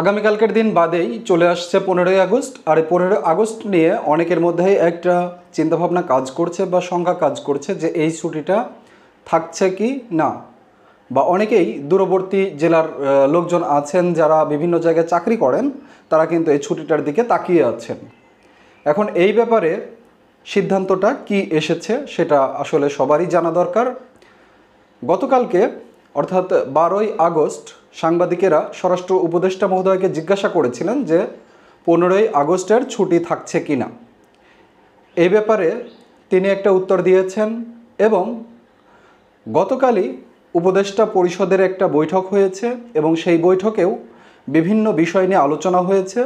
আগামীকালকের দিন বাদেই চলে আসছে 15ই আগস্ট। আর এই 15 আগস্ট নিয়ে অনেকের মধ্যেই একটা চিন্তাভাবনা কাজ করছে বা শঙ্কা কাজ করছে যে এই ছুটিটা থাকছে কি না, বা অনেকেই দূরবর্তী জেলার লোকজন আছেন যারা বিভিন্ন জায়গায় চাকরি করেন, তারা কিন্তু এই ছুটিটার দিকে তাকিয়ে আছেন। এখন এই ব্যাপারে সিদ্ধান্তটা কি এসেছে সেটা আসলে সবারই জানা দরকার। গতকালকে অর্থাৎ 12ই আগস্ট সাংবাদিকেরা স্বরাষ্ট্র উপদেষ্টা মহোদয়কে জিজ্ঞাসা করেছিলেন যে 15ই আগস্টের ছুটি থাকছে কি না। এই ব্যাপারে তিনি একটা উত্তর দিয়েছেন এবং গতকালই উপদেষ্টা পরিষদের একটা বৈঠক হয়েছে এবং সেই বৈঠকেও বিভিন্ন বিষয় নিয়ে আলোচনা হয়েছে।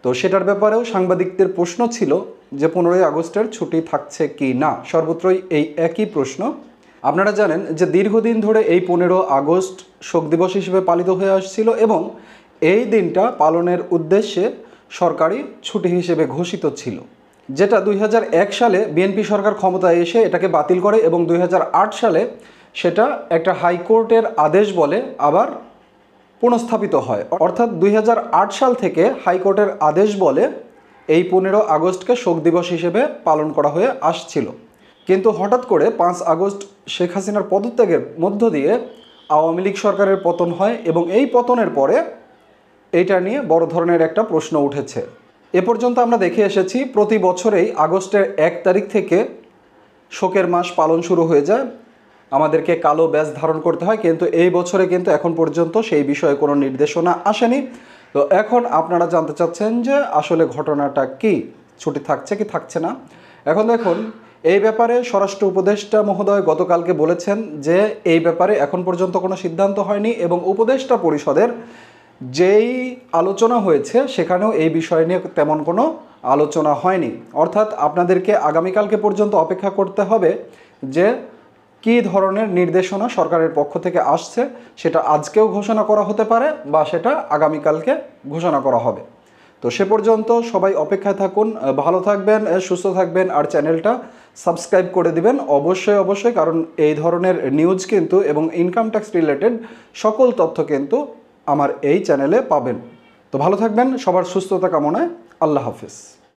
তো সেটার ব্যাপারেও সাংবাদিকদের প্রশ্ন ছিল যে 15ই আগস্টের ছুটি থাকছে কি না। সর্বত্রই এই একই প্রশ্ন। আপনারা জানেন যে দীর্ঘদিন ধরে এই 15 আগস্ট শোক দিবস হিসেবে পালিত হয়ে আসছিল এবং এই দিনটা পালনের উদ্দেশ্যে সরকারি ছুটি হিসেবে ঘোষিত ছিল, যেটা 2001 সালে বিএনপি সরকার ক্ষমতায় এসে এটাকে বাতিল করে এবং 2008 সালে সেটা একটা হাইকোর্টের আদেশ বলে আবার পুনঃস্থাপিত হয়। অর্থাৎ 2008 সাল থেকে হাইকোর্টের আদেশ বলে এই 15 আগস্টকে শোক দিবস হিসেবে পালন করা হয়ে আসছিল। কিন্তু হঠাৎ করে 5 আগস্ট শেখ হাসিনার পদত্যাগের মধ্য দিয়ে আওয়ামী লীগ সরকারের পতন হয় এবং এই পতনের পরে এইটা নিয়ে বড় ধরনের একটা প্রশ্ন উঠেছে। এ পর্যন্ত আমরা দেখে এসেছি প্রতি বছরেই আগস্টের 1 তারিখ থেকে শোকের মাস পালন শুরু হয়ে যায়, আমাদেরকে কালো ব্যাজ ধারণ করতে হয়, কিন্তু এই বছরে কিন্তু এখন পর্যন্ত সেই বিষয়ে কোনো নির্দেশনা আসেনি। তো এখন আপনারা জানতে চাচ্ছেন যে আসলে ঘটনাটা কি, ছুটি থাকছে কি থাকছে না। এখন দেখুন, এই ব্যাপারে স্বরাষ্ট্র উপদেষ্টা মহোদয় গতকালকে বলেছেন যে এই ব্যাপারে এখন পর্যন্ত কোনো সিদ্ধান্ত হয়নি এবং উপদেষ্টা পরিষদের যেই আলোচনা হয়েছে সেখানেও এই বিষয় নিয়ে তেমন কোনো আলোচনা হয়নি। অর্থাৎ আপনাদেরকে আগামীকালকে পর্যন্ত অপেক্ষা করতে হবে যে কী ধরনের নির্দেশনা সরকারের পক্ষ থেকে আসছে। সেটা আজকেও ঘোষণা করা হতে পারে বা সেটা আগামীকালকে ঘোষণা করা হবে। তো সে পর্যন্ত সবাই অপেক্ষায় থাকুন, ভালো থাকবেন, সুস্থ থাকবেন আর চ্যানেলটা সাবস্ক্রাইব করে দিবেন অবশ্যই, কারণ এই ধরনের নিউজ কিন্তু এবং ইনকাম ট্যাক্স রিলেটেড সকল তথ্য কিন্তু আমার এই চ্যানেলে পাবেন। তো ভালো থাকবেন, সবার সুস্থতা কামনায়, আল্লাহ হাফেজ।